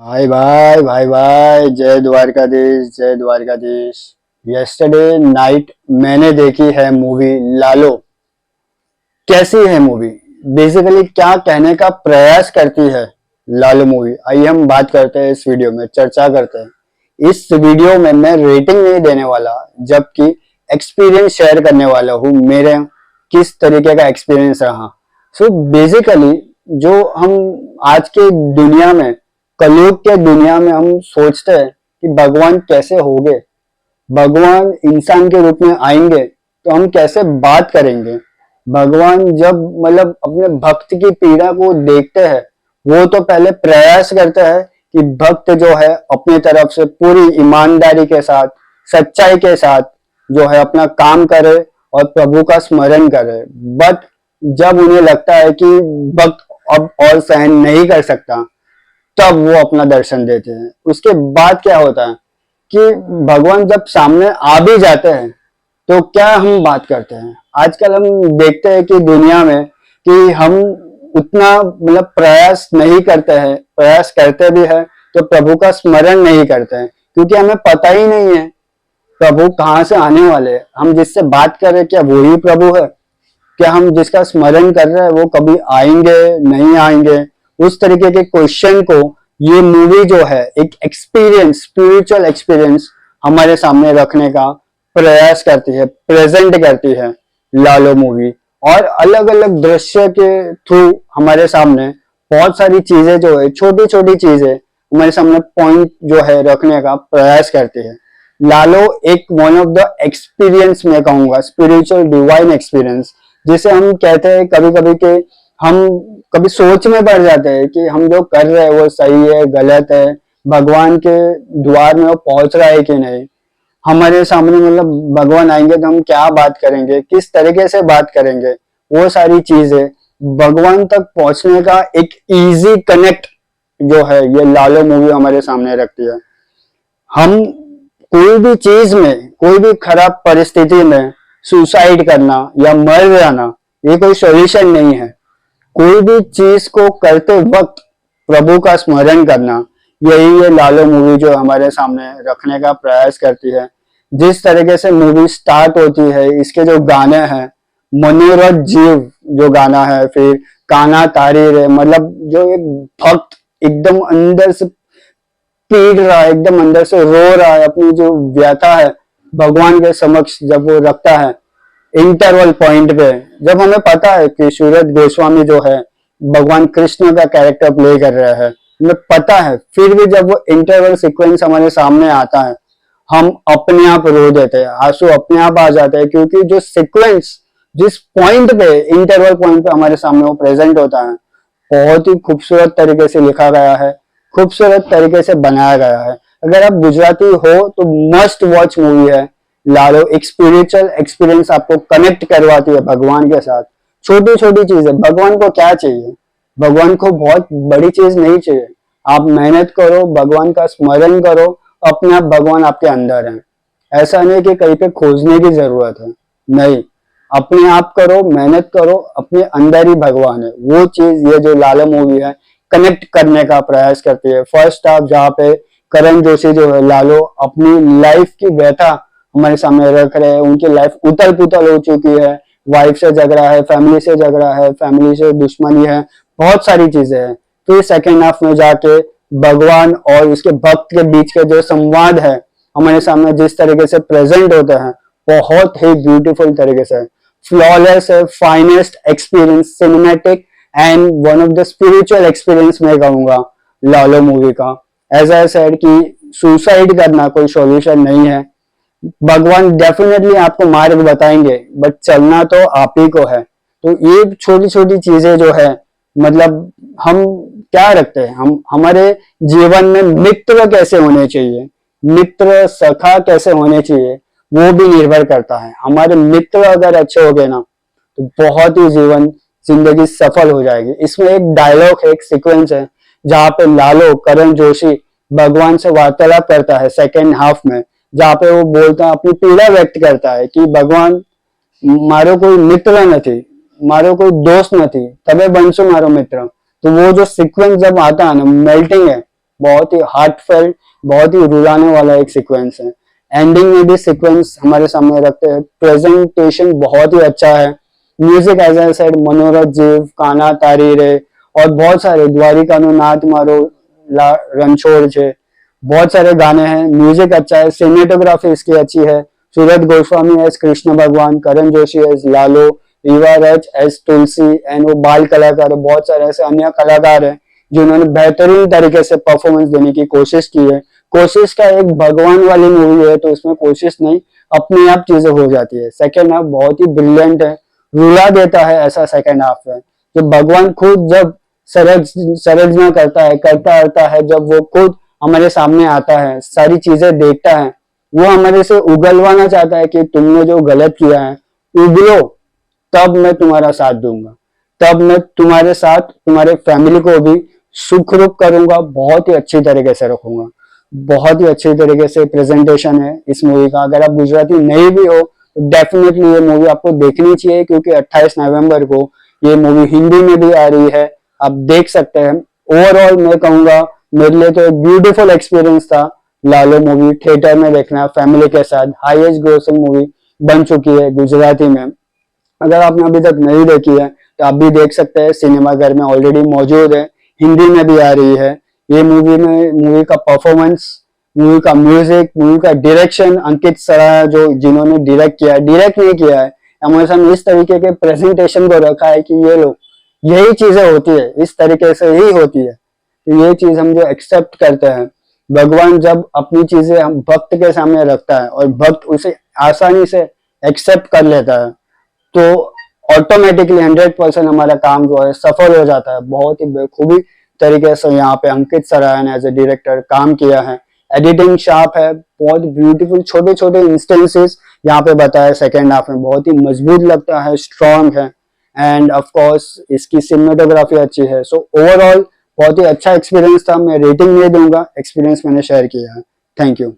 भाई भाई भाई भाई, जय द्वारकाधीश जय द्वारकाधीश। यस्टरडे नाइट मैंने देखी है मूवी लालो। कैसी है मूवी? बेसिकली क्या कहने का प्रयास करती है लालो मूवी? आइए हम बात करते हैं, इस वीडियो में चर्चा करते हैं। इस वीडियो में मैं रेटिंग नहीं देने वाला, जबकि एक्सपीरियंस शेयर करने वाला हूँ, मेरे किस तरीके का एक्सपीरियंस रहा। सो बेसिकली जो हम आज के दुनिया में, कलयुग के दुनिया में हम सोचते हैं कि भगवान कैसे होंगे, भगवान इंसान के रूप में आएंगे तो हम कैसे बात करेंगे। भगवान जब मतलब अपने भक्त की पीड़ा को देखते हैं, वो तो पहले प्रयास करते हैं कि भक्त जो है अपनी तरफ से पूरी ईमानदारी के साथ, सच्चाई के साथ जो है अपना काम करे और प्रभु का स्मरण करे। बट जब उन्हें लगता है कि भक्त अब और सहन नहीं कर सकता, तब वो अपना दर्शन देते हैं। उसके बाद क्या होता है कि भगवान जब सामने आ भी जाते हैं तो क्या हम बात करते हैं। आजकल हम देखते हैं कि दुनिया में कि हम उतना मतलब प्रयास नहीं करते हैं, प्रयास करते भी है तो प्रभु का स्मरण नहीं करते हैं, क्योंकि हमें पता ही नहीं है प्रभु कहाँ से आने वाले हैं। हम जिससे बात कर रहे हैं क्या वो ही प्रभु है? क्या हम जिसका स्मरण कर रहे हैं वो कभी आएंगे नहीं आएंगे? उस तरीके के क्वेश्चन को ये मूवी जो है एक एक्सपीरियंस, स्पिरिचुअल एक्सपीरियंस हमारे सामने रखने का प्रयास करती है, प्रेजेंट करती है लालो मूवी। और अलग अलग दृश्य के थ्रू हमारे सामने बहुत सारी चीजें जो है, छोटी छोटी चीजें हमारे सामने पॉइंट जो है रखने का प्रयास करती है। लालो एक वन ऑफ द एक्सपीरियंस मैं कहूंगा, स्पिरिचुअल डिवाइन एक्सपीरियंस, जिसे हम कहते हैं कभी कभी के हम कभी सोच में पड़ जाते हैं कि हम जो कर रहे हैं वो सही है गलत है, भगवान के द्वार में वो पहुंच रहा है कि नहीं। हमारे सामने मतलब भगवान आएंगे तो हम क्या बात करेंगे, किस तरीके से बात करेंगे, वो सारी चीजें भगवान तक पहुंचने का एक इजी कनेक्ट जो है ये लालो मूवी हमारे सामने रखती है। हम कोई भी चीज में, कोई भी खराब परिस्थिति में सुसाइड करना या मर जाना ये कोई सॉल्यूशन नहीं है। कोई भी चीज को करते वक्त प्रभु का स्मरण करना, यही ये लालो मूवी जो हमारे सामने रखने का प्रयास करती है। जिस तरीके से मूवी स्टार्ट होती है, इसके जो गाने हैं, मनोरथ जीव जो गाना है, फिर काना तारी रे, मतलब जो एक भक्त एकदम अंदर से पीट रहा है, एकदम अंदर से रो रहा है, अपनी जो व्यथा है भगवान के समक्ष जब वो रखता है इंटरवल पॉइंट पे, जब हमें पता है कि सूरज गोस्वामी जो है भगवान कृष्ण का कैरेक्टर प्ले कर रहा है, हमें पता है, फिर भी जब वो इंटरवल सीक्वेंस हमारे सामने आता है हम अपने आप रो देते हैं, आंसू अपने आप आ जाते हैं, क्योंकि जो सीक्वेंस जिस पॉइंट पे, इंटरवल पॉइंट पे हमारे सामने वो प्रेजेंट होता है, बहुत ही खूबसूरत तरीके से लिखा गया है, खूबसूरत तरीके से बनाया गया है। अगर आप गुजराती हो तो मस्ट वॉच मूवी है लालो। एक स्पिरिचुअल एक्सपीरियंस आपको कनेक्ट करवाती है भगवान के साथ। छोटी छोटी चीजें, भगवान को क्या चाहिए? भगवान को बहुत बड़ी चीज नहीं चाहिए। आप मेहनत करो, भगवान का स्मरण करो, अपने आप भगवान आपके अंदर है। ऐसा नहीं कि कहीं पे खोजने की जरूरत है, नहीं, अपने आप करो, मेहनत करो, अपने अंदर ही भगवान है। वो चीज ये जो लालो मूवी है कनेक्ट करने का प्रयास करती है। फर्स्ट हाफ जहाँ पे करण जोशी जो है लालो अपनी लाइफ की व्यथा हमारे सामने रख रहे हैं, उनकी लाइफ उथल पुथल हो चुकी है, वाइफ से झगड़ा है, फैमिली से झगड़ा है, फैमिली से दुश्मनी है, बहुत सारी चीजें हैं। फिर सेकेंड हाफ में जाके भगवान और उसके भक्त के बीच के जो संवाद है हमारे सामने जिस तरीके से प्रेजेंट होते हैं, बहुत ही ब्यूटीफुल तरीके से, फ्लॉलेस है, finest experience, cinematic and one of the spiritual experience मैं कहूंगा लालो मूवी का। एज आई सेड कि सुसाइड करना कोई सॉल्यूशन नहीं है। भगवान डेफिनेटली आपको मार्ग बताएंगे, बट चलना तो आप ही को है। तो ये छोटी छोटी चीजें जो है, मतलब हम क्या रखते हैं, हम हमारे जीवन में मित्र कैसे होने चाहिए, मित्र सखा कैसे होने चाहिए, वो भी निर्भर करता है। हमारे मित्र अगर अच्छे हो गए ना तो बहुत ही जिंदगी सफल हो जाएगी। इसमें एक डायलॉग है, एक सीक्वेंस है जहाँ पे लालो करण जोशी भगवान से वार्तालाप करता है सेकेंड हाफ में, जहाँ पे वो बोलता है, अपनी पीड़ा व्यक्त करता है कि भगवान मारो कोई मित्र नहीं, मारो कोई दोस्त नहीं, तबे बनसु मारो मित्र। तो वो जो सीक्वेंस जब आता है ना, मेल्टिंग है, बहुत ही हार्टफेल्ट, बहुत ही रुलाने वाला एक सीक्वेंस है। एंडिंग में भी सीक्वेंस हमारे सामने रखते हैं। प्रेजेंटेशन बहुत ही अच्छा है। म्यूजिक एज आई सेड मनोरथ जीव, कान्हा तारी रे और बहुत सारे द्वारिकानु नाथ मारो रणछोड़ छे, बहुत सारे गाने हैं। म्यूजिक अच्छा है, सिनेमेटोग्राफी इसकी अच्छी है। सूरत गोस्वामी एज कृष्ण भगवान, करण जोशी एज लालो, रीवा रच एज तुलसी एंड वो बाल कलाकार, बहुत सारे ऐसे अन्य कलाकार हैं जिन्होंने बेहतरीन तरीके से परफॉर्मेंस देने की कोशिश की है। कोशिश का एक भगवान वाली मूवी है तो उसमें कोशिश नहीं, अपने आप चीजें हो जाती है। सेकेंड हाफ बहुत ही ब्रिलियंट है, रुला देता है ऐसा सेकेंड हाफ है। जब भगवान खुद जब संरचना करता है, जब वो खुद हमारे सामने आता है, सारी चीजें देखता है, वो हमारे से उगलवाना चाहता है कि तुमने जो गलत किया है उगलो, तब मैं तुम्हारा साथ दूंगा, तब मैं तुम्हारे साथ तुम्हारे फैमिली को भी सुखरूप करूंगा, बहुत ही अच्छी तरीके से रखूंगा। बहुत ही अच्छी तरीके से प्रेजेंटेशन है इस मूवी का। अगर आप गुजराती नहीं भी हो तो डेफिनेटली ये मूवी आपको देखनी चाहिए, क्योंकि 28 नवंबर को ये मूवी हिंदी में भी आ रही है, आप देख सकते हैं। ओवरऑल मैं कहूंगा मेरे लिए तो एक ब्यूटीफुल एक्सपीरियंस था लालो मूवी थिएटर में देखना फैमिली के साथ। हाईएस्ट ग्रोसिंग मूवी बन चुकी है गुजराती में। अगर आपने अभी तक नहीं देखी है तो आप भी देख सकते हैं, सिनेमा घर में ऑलरेडी मौजूद है, हिंदी में भी आ रही है। ये मूवी का परफॉर्मेंस, मूवी का म्यूजिक, मूवी का डायरेक्शन अंकित सराय जो जिन्होंने डायरेक्ट नहीं किया है, हमारे सामने इस तरीके के प्रेजेंटेशन को रखा है कि ये लोग यही चीजें होती है, इस तरीके से ही होती है। तो ये चीज हम जो एक्सेप्ट करते हैं, भगवान जब अपनी चीजें हम भक्त के सामने रखता है और भक्त उसे आसानी से एक्सेप्ट कर लेता है, तो ऑटोमेटिकली 100% हमारा काम जो है सफल हो जाता है। बहुत ही बेखूबी तरीके से यहाँ पे अंकित सराय ने एज ए डायरेक्टर काम किया है। एडिटिंग शार्प है, बहुत ब्यूटीफुल छोटे छोटे इंस्टेंसेस यहाँ पे बताया सेकेंड हाफ में, बहुत ही मजबूत लगता है, स्ट्रॉन्ग है। एंड ऑफ कोर्स इसकी सिनेमेटोग्राफी अच्छी है। सो ओवरऑल बहुत ही अच्छा एक्सपीरियंस था। मैं रेटिंग नहीं दूंगा, एक्सपीरियंस मैंने शेयर किया है। Thank you.